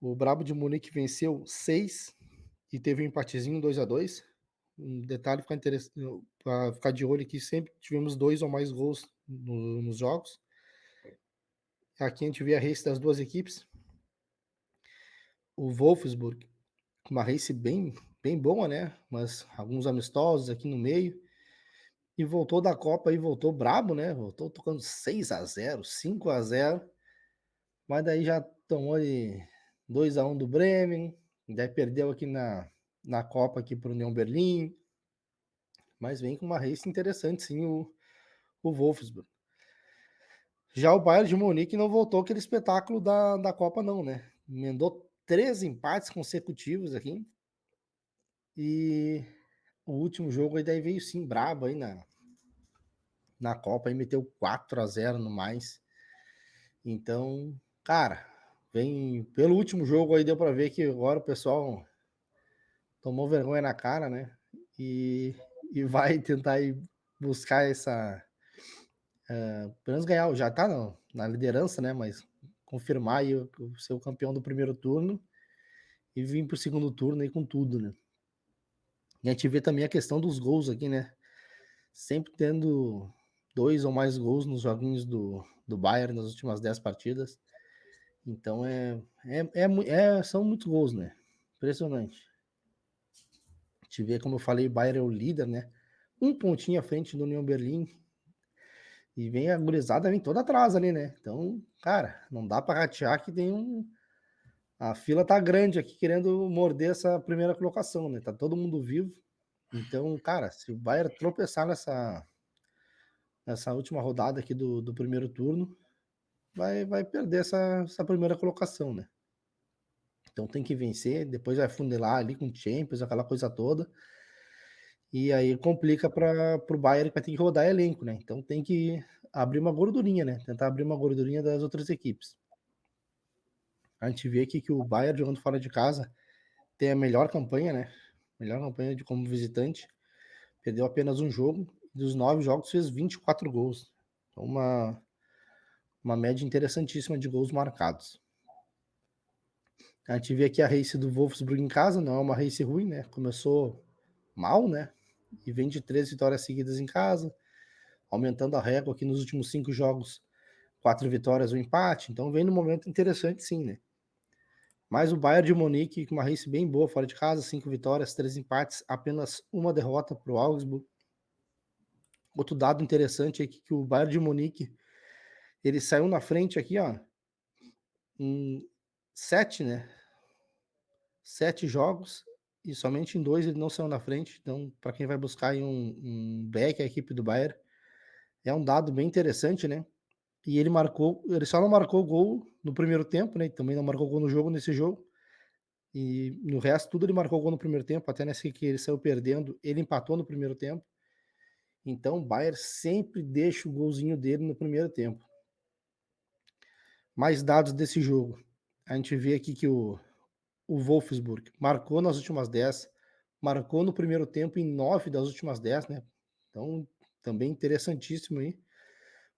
O Brabo de Munique venceu 6 e teve um empatezinho 2-2. Um detalhe para ficar de olho aqui, sempre tivemos 2 ou mais gols nos jogos. Aqui a gente vê a race das duas equipes. O Wolfsburg, com uma race bem boa, né? Mas alguns amistosos aqui no meio. E voltou da Copa e voltou brabo, né? Voltou tocando 6-0, 5-0. Mas daí já tomou de 2-1 do Bremen, daí perdeu aqui na Copa aqui para o União Berlim, mas vem com uma race interessante sim o Wolfsburg. Já o Bayern de Munique não voltou aquele espetáculo da Copa não, né? Emendou 3 empates consecutivos aqui e o último jogo aí daí veio sim brabo aí na Copa, aí meteu 4-0 no mais. Então, cara, vem pelo último jogo aí deu para ver que agora o pessoal tomou vergonha na cara, né? E vai tentar ir buscar essa. Pelo menos ganhar, já tá na liderança, né? Mas confirmar aí ser o campeão do primeiro turno e vir pro segundo turno aí com tudo, né? E a gente vê também a questão dos gols aqui, né? Sempre tendo 2 ou mais gols nos joguinhos do Bayern nas últimas 10 partidas. Então são muitos gols, né? Impressionante. A gente vê, como eu falei, o Bayern é o líder, né? Um pontinho à frente do União Berlim. E vem a gurizada, vem toda atrás ali, né? Então, cara, não dá para ratear que tem um. A fila tá grande aqui querendo morder essa primeira colocação, né? Tá todo mundo vivo. Então, cara, se o Bayern tropeçar nessa última rodada aqui do primeiro turno, vai perder essa primeira colocação, né? Então tem que vencer, depois vai fundilar ali com Champions, aquela coisa toda. E aí complica para o Bayern que vai ter que rodar elenco, né? Então tem que abrir uma gordurinha, né? Tentar abrir uma gordurinha das outras equipes. A gente vê aqui que o Bayern jogando fora de casa tem a melhor campanha, né? Melhor campanha de como visitante. Perdeu apenas um jogo. Dos 9 jogos fez 24 gols. Então uma média interessantíssima de gols marcados. A gente vê aqui a race do Wolfsburg em casa, não é uma race ruim, né? Começou mal, né? E vem de 3 vitórias seguidas em casa, aumentando a régua aqui nos últimos 5 jogos, 4 vitórias, um empate. Então vem num momento interessante, sim, né? Mas o Bayern de Munique, com uma race bem boa fora de casa, 5 vitórias, 3 empates, apenas uma derrota para o Augsburg. Outro dado interessante é que o Bayern de Munique, ele saiu na frente aqui, ó, em 7, né? 7 jogos, e somente em 2 ele não saiu na frente. Então, para quem vai buscar aí um back, a equipe do Bayern, é um dado bem interessante, né? E ele só não marcou gol no primeiro tempo, né? Também não marcou gol no jogo, nesse jogo. E no resto, tudo ele marcou gol no primeiro tempo, até nesse que ele saiu perdendo, ele empatou no primeiro tempo. Então, o Bayern sempre deixa o golzinho dele no primeiro tempo. Mais dados desse jogo. A gente vê aqui que o Wolfsburg marcou nas últimas 10, marcou no primeiro tempo em 9 das últimas 10, né? Então, também interessantíssimo aí.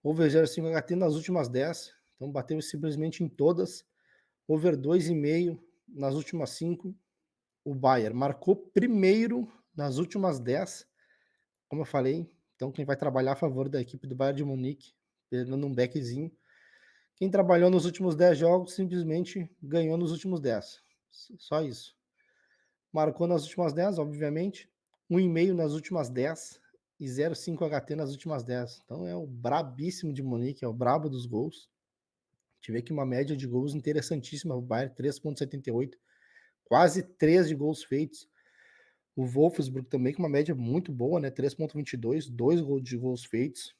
Over 0,5 HT nas últimas 10, então bateu simplesmente em todas. Over 2,5 nas últimas 5. O Bayern marcou primeiro nas últimas 10, como eu falei. Então, quem vai trabalhar a favor da equipe do Bayern de Munique, pegando um backzinho. Quem trabalhou nos últimos 10 jogos simplesmente ganhou nos últimos 10. Só isso. Marcou nas últimas 10, obviamente. 1,5 nas últimas 10 e 0,5 HT nas últimas 10. Então é o brabíssimo de Munique, é o brabo dos gols. Tive aqui uma média de gols interessantíssima. O Bayern 3,78, quase 3 de gols feitos. O Wolfsburg também com uma média muito boa, né? 3,22, 2 de gols feitos.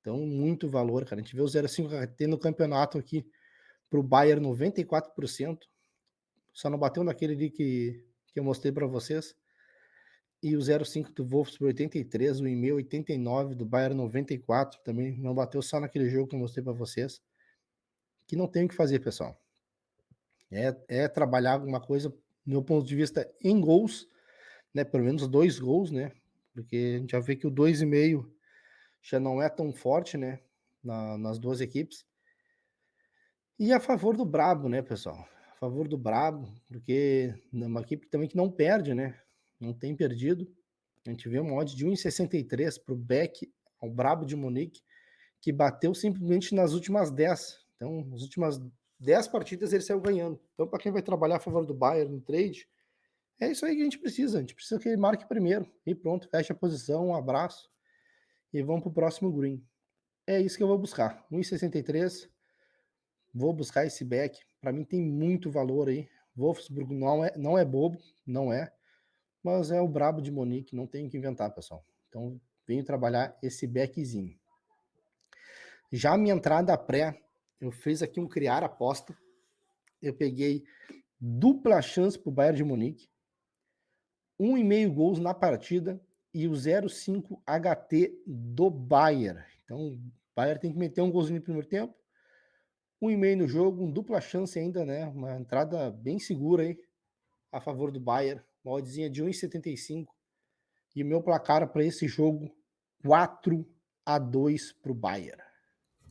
Então, muito valor, cara. A gente vê o 0,5 HT no campeonato aqui para o Bayern 94%. Só não bateu naquele ali que eu mostrei para vocês. E o 0,5 do Wolfsburg 83, o e-mail 89, do Bayern 94, também não bateu, só naquele jogo que eu mostrei para vocês. Que não tem o que fazer, pessoal. É trabalhar alguma coisa, do meu ponto de vista, em gols, né? Pelo menos 2 gols, né? Porque a gente já vê que o 2,5 já não é tão forte, né? Nas duas equipes. E a favor do Brabo, né, pessoal? A favor do Brabo, porque é uma equipe também que não perde, né? Não tem perdido. A gente vê uma odd de 1,63 para o Beck, ao Brabo de Munique, que bateu simplesmente nas últimas 10. Então, nas últimas 10 partidas ele saiu ganhando. Então, para quem vai trabalhar a favor do Bayern no trade, é isso aí que a gente precisa. A gente precisa que ele marque primeiro. E pronto, fecha a posição, um abraço e vamos para o próximo green. É isso que eu vou buscar. 1,63. Vou buscar esse back. Para mim tem muito valor aí. Wolfsburg não é bobo, não é. Mas é o brabo de Munique, não tem o que inventar, pessoal. Então, venho trabalhar esse backzinho. Já a minha entrada pré, eu fiz aqui um criar aposta. Eu peguei dupla chance para o Bayern de Munique, 1,5 gols na partida e o 0,5 HT do Bayern. Então, o Bayern tem que meter um golzinho no primeiro tempo, 1,5 no jogo, um dupla chance ainda, né? Uma entrada bem segura aí a favor do Bayern, uma oddzinha de 1,75. E o meu placar para esse jogo, 4-2 para o Bayern.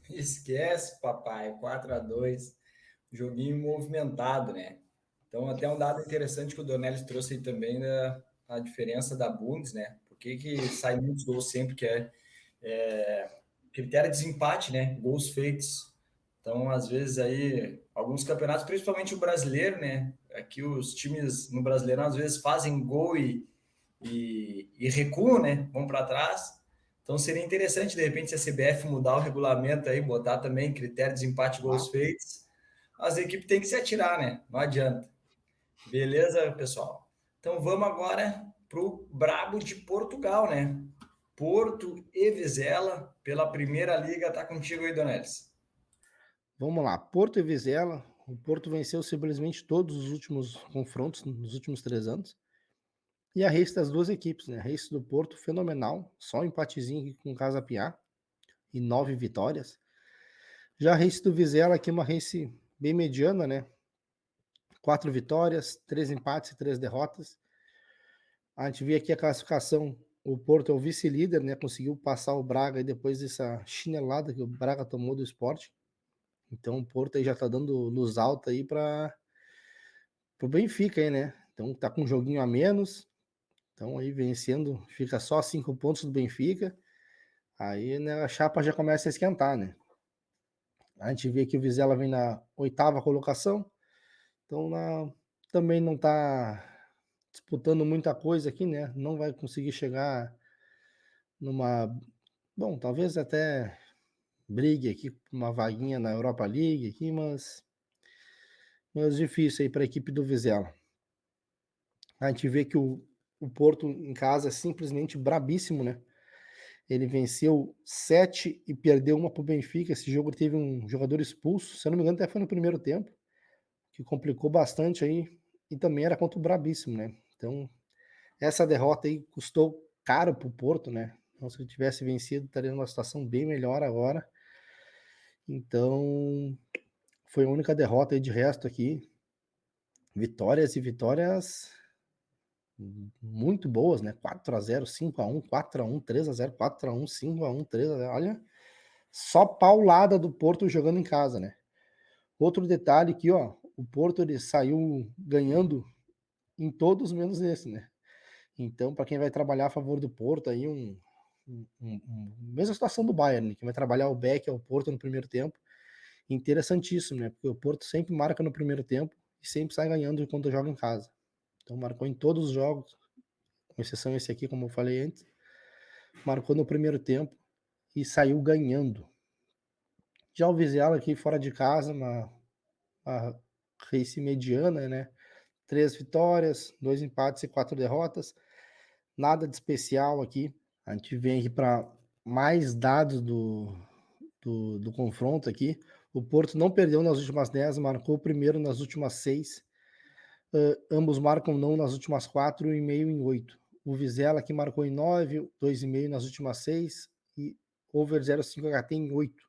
Esquece, papai, 4-2, joguinho movimentado, né? Então, até um dado interessante que o Dornelles trouxe aí também a diferença da Bundes, né? Por que sai muitos gols sempre, que é critério de desempate, né? Gols feitos. Então, às vezes aí, alguns campeonatos, principalmente o brasileiro, né? Aqui os times no Brasileirão às vezes fazem gol e recuam, né? Vão para trás. Então seria interessante, de repente, se a CBF mudar o regulamento aí, botar também critério de desempate gols feitos, as equipes têm que se atirar, né? Não adianta. Beleza, pessoal? Então vamos agora para o Brabo de Portugal, né? Porto e Vizela, pela primeira liga, tá contigo aí, Donelis. Vamos lá, Porto e Vizela. O Porto venceu simplesmente todos os últimos confrontos nos últimos 3 anos. E a race das duas equipes, né? A race do Porto, fenomenal. Só um empatezinho aqui com o Casa Piá e 9 vitórias. Já a race do Vizela aqui, uma race bem mediana, né? 4 vitórias, 3 empates e 3 derrotas. A gente vê aqui a classificação. O Porto é o vice-líder, né? Conseguiu passar o Braga depois dessa chinelada que o Braga tomou do Sport. Então o Porto aí já tá dando luz alta aí para o Benfica aí, né? Então tá com um joguinho a menos, então aí vencendo, fica só 5 pontos do Benfica. Aí, né, a chapa já começa a esquentar, né? A gente vê que o Vizela vem na 8ª colocação, então também não tá disputando muita coisa aqui, né? Não vai conseguir chegar numa, bom, talvez até brigue aqui por uma vaguinha na Europa League aqui, mas difícil aí para a equipe do Vizela. A gente vê que o Porto em casa é simplesmente brabíssimo, né? Ele venceu 7 e perdeu uma para o Benfica. Esse jogo teve um jogador expulso, se eu não me engano, até foi no primeiro tempo, que complicou bastante aí. E também era contra o brabíssimo, né? Então, essa derrota aí custou caro para o Porto, né? Então, se ele tivesse vencido, estaria numa situação bem melhor agora. Então, foi a única derrota aí de resto aqui. Vitórias e vitórias muito boas, né? 4-0, 5-1, 4-1, 3-0, 4-1, 5-1, 3-0. Olha, só paulada do Porto jogando em casa, né? Outro detalhe aqui, ó, o Porto ele saiu ganhando em todos menos nesse, né? Então, para quem vai trabalhar a favor do Porto, aí mesma situação do Bayern, né? Quem vai trabalhar o Beck é o Porto no primeiro tempo, interessantíssimo, né? Porque o Porto sempre marca no primeiro tempo e sempre sai ganhando quando joga em casa. Então, marcou em todos os jogos, com exceção esse aqui, como eu falei antes, marcou no primeiro tempo e saiu ganhando. Já o Vizela aqui fora de casa, uma race mediana, né? 3 vitórias, 2 empates e 4 derrotas. Nada de especial aqui. A gente vem aqui para mais dados do confronto aqui. O Porto não perdeu nas últimas 10, marcou o primeiro nas últimas 6. Ambos marcam não nas últimas 4 e meio em 8. O Vizela aqui marcou em 9, 2,5 nas últimas 6 e over 0,5 HT em 8.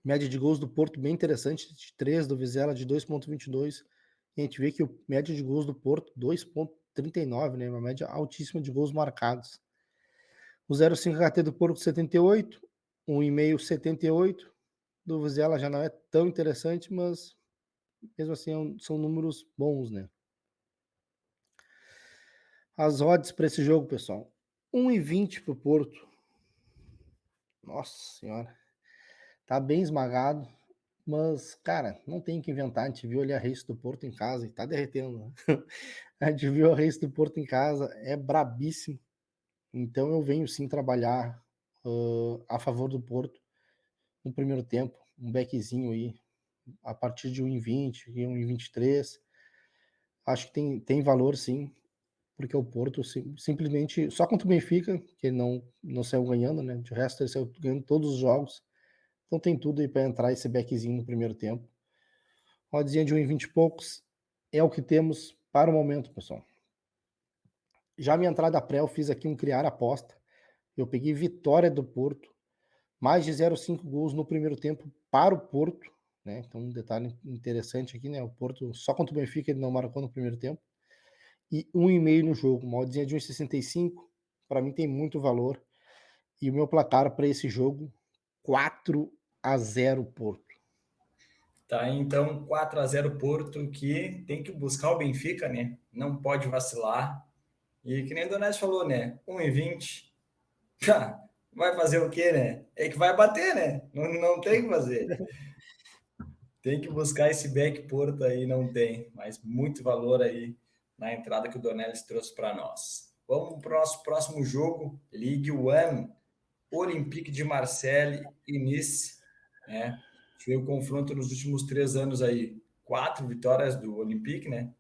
Média de gols do Porto bem interessante, de 3, do Vizela de 2,22. E a gente vê que a média de gols do Porto, 2,39, né? Uma média altíssima de gols marcados. O 0,5 HT do Porto, 78. 1,5, 78. Do Vizela já não é tão interessante, mas mesmo assim são números bons, né? As odds para esse jogo, pessoal. 1,20 para o Porto. Nossa senhora. Tá bem esmagado. Mas, cara, não tem que inventar. A gente viu ali a race do Porto em casa e tá derretendo. Né? A gente viu a race do Porto em casa, é brabíssimo. Então eu venho sim trabalhar a favor do Porto no primeiro tempo. Um backzinho aí, a partir de 1,20 e 1,23. Acho que tem valor sim, porque o Porto simplesmente, só contra o Benfica, que ele não saiu ganhando, né? De resto, ele saiu ganhando todos os jogos. Então tem tudo aí para entrar esse backzinho no primeiro tempo. Oddzinha de 1,20 e poucos é o que temos para o momento, pessoal. Já minha entrada pré, eu fiz aqui um criar aposta. Eu peguei vitória do Porto, mais de 0,5 gols no primeiro tempo para o Porto, né? Então um detalhe interessante aqui, né? O Porto só contra o Benfica ele não marcou no primeiro tempo. E 1,5 no jogo, uma oddzinha de 1,65. Para mim tem muito valor. E o meu placar para esse jogo, 4-0 Porto. Tá, então 4-0 Porto, que tem que buscar o Benfica, né? Não pode vacilar. E que nem o Donés falou, né? 1,20. Vai fazer o quê, né? É que vai bater, né? Não tem o que fazer. Tem que buscar esse back Porto aí, não tem. Mas muito valor aí na entrada que o Donés trouxe para nós. Vamos para o nosso próximo jogo, Ligue 1, Olympique de Marseille e Nice, né? Foi o confronto nos últimos 3 anos aí. 4 vitórias do Olympique, né?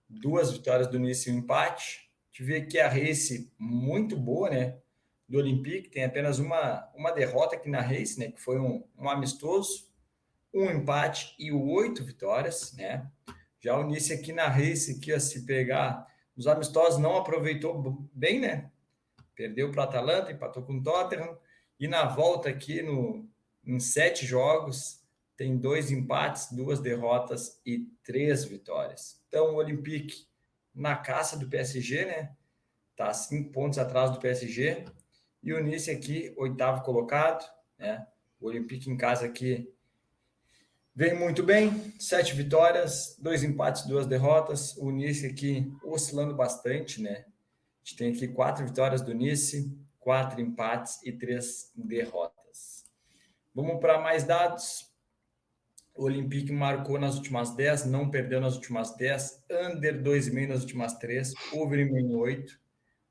2 vitórias do Nice e um empate. A gente vê que a race muito boa, né? Do Olympique, tem apenas uma derrota aqui na race, né? Que foi um amistoso, um empate e 8 vitórias, né? Já o Nice aqui na race, aqui, a se pegar os amistosos, não aproveitou bem, né? Perdeu para o Atalanta, empatou com o Tottenham. E na volta aqui, em 7 jogos, tem 2 empates, 2 derrotas e 3 vitórias. Então, o Olympique na caça do PSG, né? Tá 5 pontos atrás do PSG. E o Nice aqui, 8º colocado, né? O Olympique em casa aqui Vem muito bem, 7 vitórias, 2 empates, 2 derrotas. O Nice aqui oscilando bastante, né? A gente tem aqui 4 vitórias do Nice, 4 empates e 3 derrotas. Vamos para mais dados. O Olympique marcou nas últimas 10, não perdeu nas últimas 10, under 2,5 nas últimas 3, over 1,5 em 8.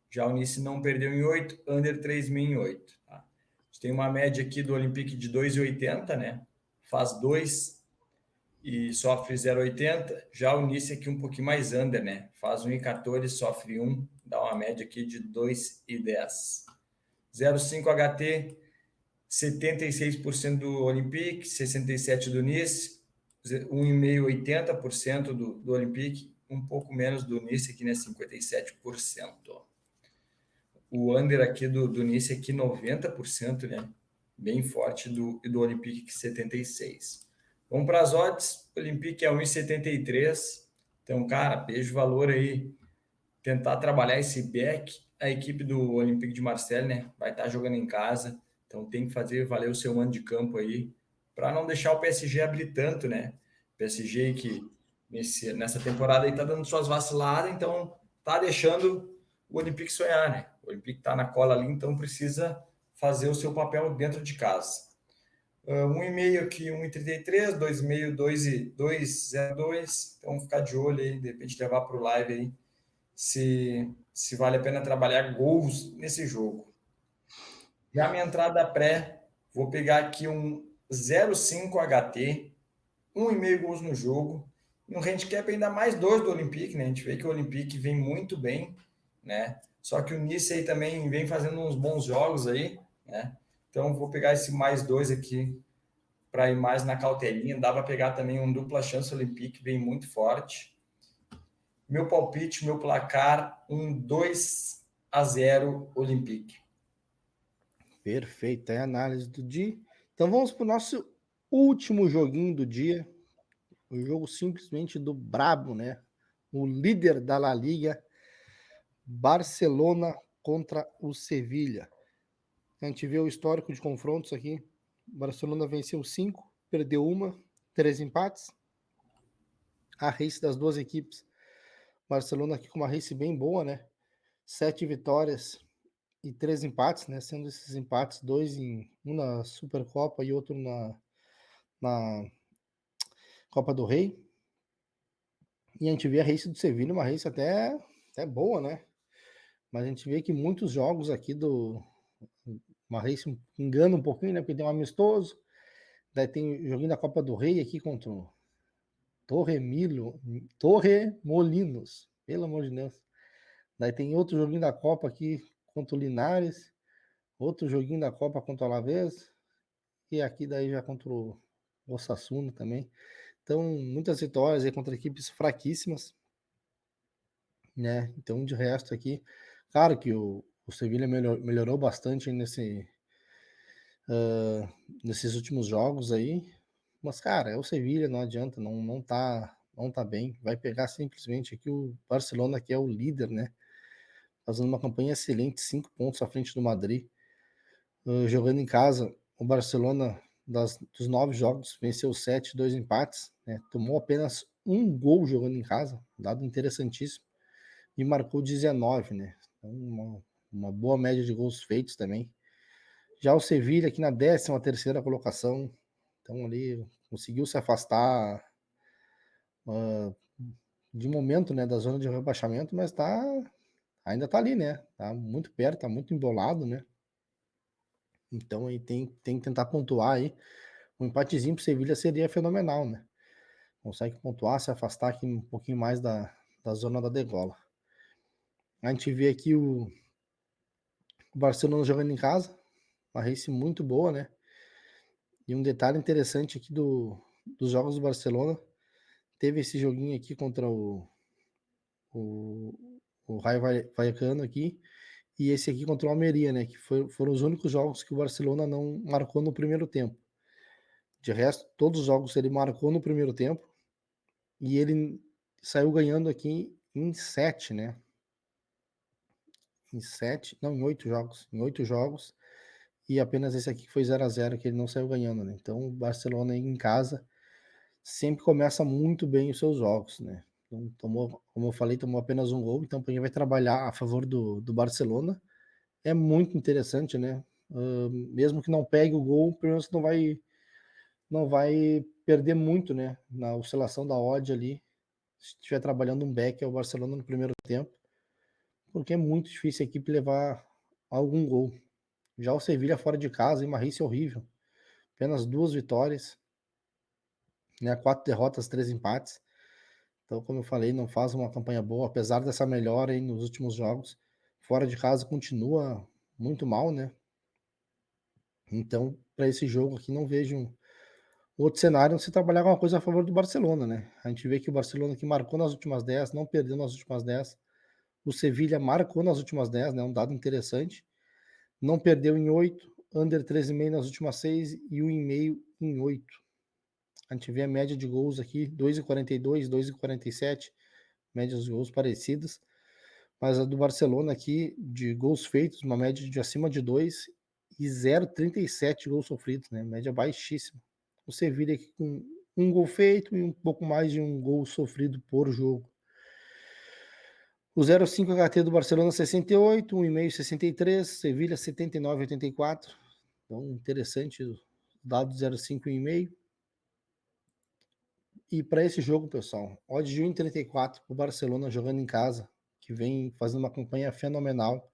Já o Nice não perdeu em 8, under 3,5 em 8. Tá? A gente tem uma média aqui do Olympique de 2,80, né? Faz 2 e sofre 0,80. Já o Nice aqui um pouquinho mais under, né? Faz 1,14, sofre 1, dá uma média aqui de 2,10. 0,5 HT, 76% do Olympique, 67% do Nice, 1,5, 80% do Olympique, um pouco menos do Nice aqui, né? 57%. O under aqui do Nice aqui 90%, né? Bem forte do Olympique 76%. Vamos para as odds. O Olympique é 1,73. Então, cara, beijo valor aí. Tentar trabalhar esse back. A equipe do Olympique de Marseille, né? Vai estar jogando em casa. Então tem que fazer valer o seu mando de campo aí. Para não deixar o PSG abrir tanto, né? PSG que nessa temporada aí tá dando suas vaciladas. Então tá deixando o Olympique sonhar, né? O Olympique tá na cola ali. Então precisa fazer o seu papel dentro de casa. 1,5 aqui, 1,33, 2,5, 2,02. Então, ficar de olho aí, de repente levar para o live aí, se vale a pena trabalhar gols nesse jogo. Já minha entrada pré, vou pegar aqui um 0,5 HT, 1,5 gols no jogo, e um handicap ainda mais 2 do Olympique, né? A gente vê que o Olympique vem muito bem, né? Só que o Nice aí também vem fazendo uns bons jogos aí, né? Então, vou pegar esse mais 2 aqui para ir mais na cautelinha. Dá para pegar também um dupla chance Olympique, vem muito forte. Meu palpite, meu placar, um 2-0 Olympique. Perfeito, é a análise do dia. Então vamos para o nosso último joguinho do dia. O jogo simplesmente do brabo, né? O líder da La Liga, Barcelona contra o Sevilha. A gente vê o histórico de confrontos aqui. Barcelona venceu 5, perdeu uma, 3 empates. A race das duas equipes. Barcelona aqui com uma race bem boa, né? 7 vitórias e 3 empates, né? Sendo esses empates, um na Supercopa e outro na Copa do Rei. E a gente vê a race do Sevilha, uma race até boa, né? Mas a gente vê que muitos jogos aqui uma race engana um pouquinho, né? Porque tem um amistoso. Daí tem o joguinho da Copa do Rei aqui contra o Torremolinos. Pelo amor de Deus. Daí tem outro joguinho da Copa aqui contra o Linares. Outro joguinho da Copa contra o Alavés. E aqui daí já contra o Osasuna também. Então, muitas vitórias aí contra equipes fraquíssimas, né? Então, de resto aqui, claro que o Sevilha melhorou bastante nesses últimos jogos aí, mas, cara, é o Sevilha, não adianta, não tá bem. Vai pegar simplesmente aqui o Barcelona, que é o líder, né? Fazendo uma campanha excelente, 5 pontos à frente do Madrid. Jogando em casa, o Barcelona, dos 9 jogos, venceu 7, 2 empates, né? Tomou apenas um gol jogando em casa, dado interessantíssimo, e marcou 19, né? Então, uma boa média de gols feitos também. Já o Sevilla aqui na 13ª colocação, então ali conseguiu se afastar de momento, né, da zona de rebaixamento, mas ainda tá ali, né? Tá muito perto, tá muito embolado, né? Então aí tem que tentar pontuar aí. Um empatezinho pro Sevilla seria fenomenal, né? Consegue pontuar, se afastar aqui um pouquinho mais da zona da degola. A gente vê aqui o Barcelona jogando em casa, uma race muito boa, né? E um detalhe interessante aqui dos jogos do Barcelona, teve esse joguinho aqui contra o, o Rayo Vallecano aqui, e esse aqui contra o Almeria, né? Que foram os únicos jogos que o Barcelona não marcou no primeiro tempo. De resto, todos os jogos ele marcou no primeiro tempo, e ele saiu ganhando aqui em 7, né? Em 7, não, em 8 jogos. Em 8 jogos, e apenas esse aqui foi 0-0 que ele não saiu ganhando, né? Então, o Barcelona aí em casa sempre começa muito bem os seus jogos, né? Então, como eu falei, tomou apenas um gol, então quem vai trabalhar a favor do Barcelona é muito interessante, né? Mesmo que não pegue o gol, pelo menos não vai perder muito, né? Na oscilação da odd ali, se estiver trabalhando um back é o Barcelona no primeiro tempo, porque é muito difícil a equipe levar algum gol. Já o Sevilla fora de casa, em uma race horrível. Apenas 2 vitórias, né? 4 derrotas, 3 empates. Então, como eu falei, não faz uma campanha boa, apesar dessa melhora aí nos últimos jogos. Fora de casa continua muito mal, né? Então, para esse jogo aqui, não vejo um outro cenário se trabalhar alguma coisa a favor do Barcelona, né? A gente vê que o Barcelona que marcou nas últimas 10, não perdeu nas últimas 10. O Sevilla marcou nas últimas 10, né? Um dado interessante. Não perdeu em 8, under 13,5 nas últimas 6 e 1,5 em 8. A gente vê a média de gols aqui, 2,42, 2,47, médias de gols parecidas. Mas a do Barcelona aqui, de gols feitos, uma média de acima de 2 e 0,37 gols sofridos, né? Média baixíssima. O Sevilla aqui com um gol feito e um pouco mais de um gol sofrido por jogo. O 0,5 HT do Barcelona 68, 1,5 63, Sevilha 79, 84. Então, interessante o dado 0,5 e 1,5. E para esse jogo, pessoal, odd de 1,34 para o Barcelona jogando em casa, que vem fazendo uma campanha fenomenal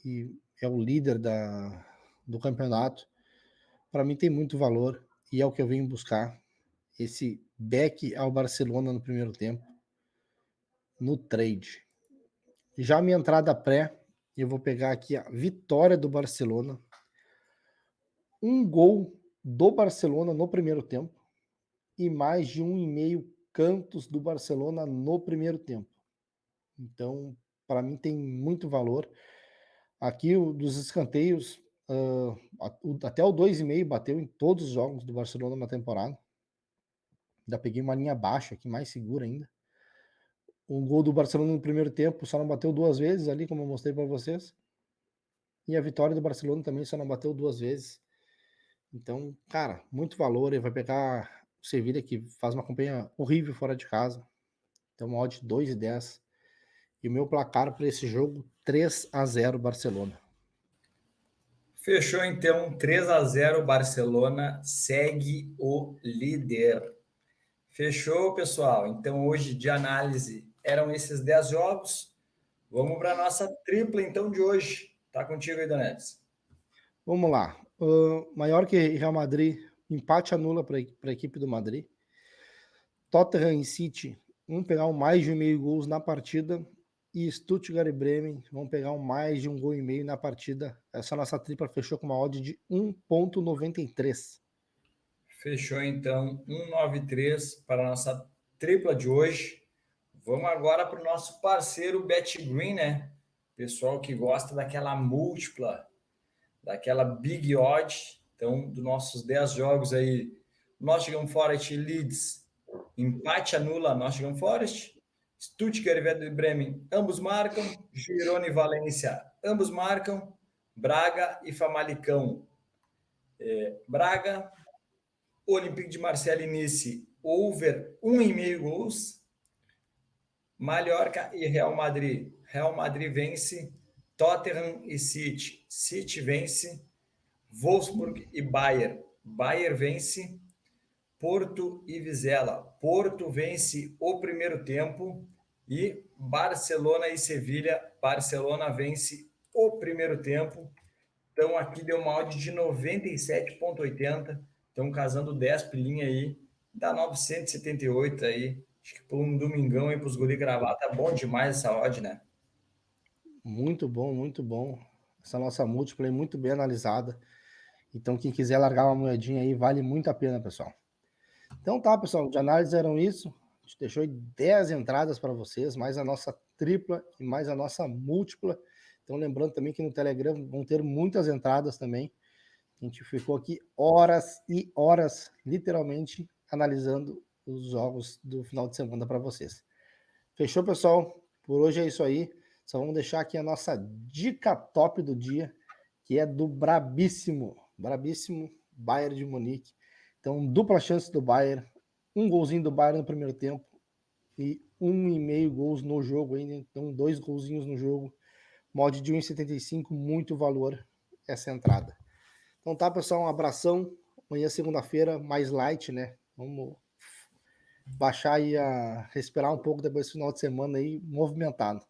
e é o líder do campeonato. Para mim tem muito valor e é o que eu venho buscar. Esse back ao Barcelona no primeiro tempo, no trade. Já minha entrada pré, eu vou pegar aqui a vitória do Barcelona. Um gol do Barcelona no primeiro tempo e mais de 1,5 cantos do Barcelona no primeiro tempo. Então, para mim tem muito valor. Aqui dos escanteios, até o 2,5 bateu em todos os jogos do Barcelona na temporada. Ainda peguei uma linha baixa aqui, mais segura ainda. O gol do Barcelona no primeiro tempo só não bateu 2 vezes ali, como eu mostrei para vocês. E a vitória do Barcelona também só não bateu 2 vezes. Então, cara, muito valor. Ele vai pegar o Sevilla, que faz uma campanha horrível fora de casa. Então, uma odd 2,10. E o meu placar para esse jogo, 3-0 Barcelona. Fechou então, 3-0 Barcelona segue o líder. Fechou, pessoal? Então, hoje de análise eram esses 10 jogos. Vamos para a nossa tripla, então, de hoje. Tá contigo aí, Donetes. Vamos lá. Maiorca e Real Madrid, empate anula para a equipe do Madrid. Tottenham e City vão pegar um mais de 1,5 gols na partida. E Stuttgart e Bremen vão pegar um mais de 1,5 gol na partida. Essa nossa tripla fechou com uma odd de 1,93. Fechou então 193 para a nossa tripla de hoje. Vamos agora para o nosso parceiro BetGreen, né? Pessoal que gosta daquela múltipla, daquela big odd. Então, dos nossos 10 jogos aí, Nottingham Forest e Leeds, empate anula Nottingham Forest. Stuttgart e Werder Bremen, ambos marcam. Girona e Valência, ambos marcam. Braga e Famalicão, Braga. Olympique de Marseille e Nice, over 1,5 gols. Mallorca e Real Madrid. Real Madrid vence. Tottenham e City. City vence. Wolfsburg e Bayern. Bayern vence. Porto e Vizela. Porto vence o primeiro tempo. E Barcelona e Sevilha. Barcelona vence o primeiro tempo. Então aqui deu uma odd de 97,80. Estão casando 10 pilinha aí. Dá 978 aí. Acho que por um domingão aí para os guri gravar. Tá bom demais essa odd, né? Muito bom, muito bom. Essa nossa múltipla é muito bem analisada. Então, quem quiser largar uma moedinha aí, vale muito a pena, pessoal. Então tá, pessoal, de análise eram isso. A gente deixou 10 entradas para vocês, mais a nossa tripla e mais a nossa múltipla. Então, lembrando também que no Telegram vão ter muitas entradas também. A gente ficou aqui horas e horas, literalmente, analisando os jogos do final de semana para vocês. Fechou, pessoal? Por hoje é isso aí. Só vamos deixar aqui a nossa dica top do dia, que é do brabíssimo Bayern de Munique. Então, dupla chance do Bayern, um golzinho do Bayern no primeiro tempo e 1,5 gols no jogo ainda, então 2 golzinhos no jogo, mod de 1,75, muito valor essa entrada. Então tá, pessoal, um abração. Amanhã, segunda-feira, mais light, né? Vamos baixar e respirar um pouco depois desse final de semana aí movimentado.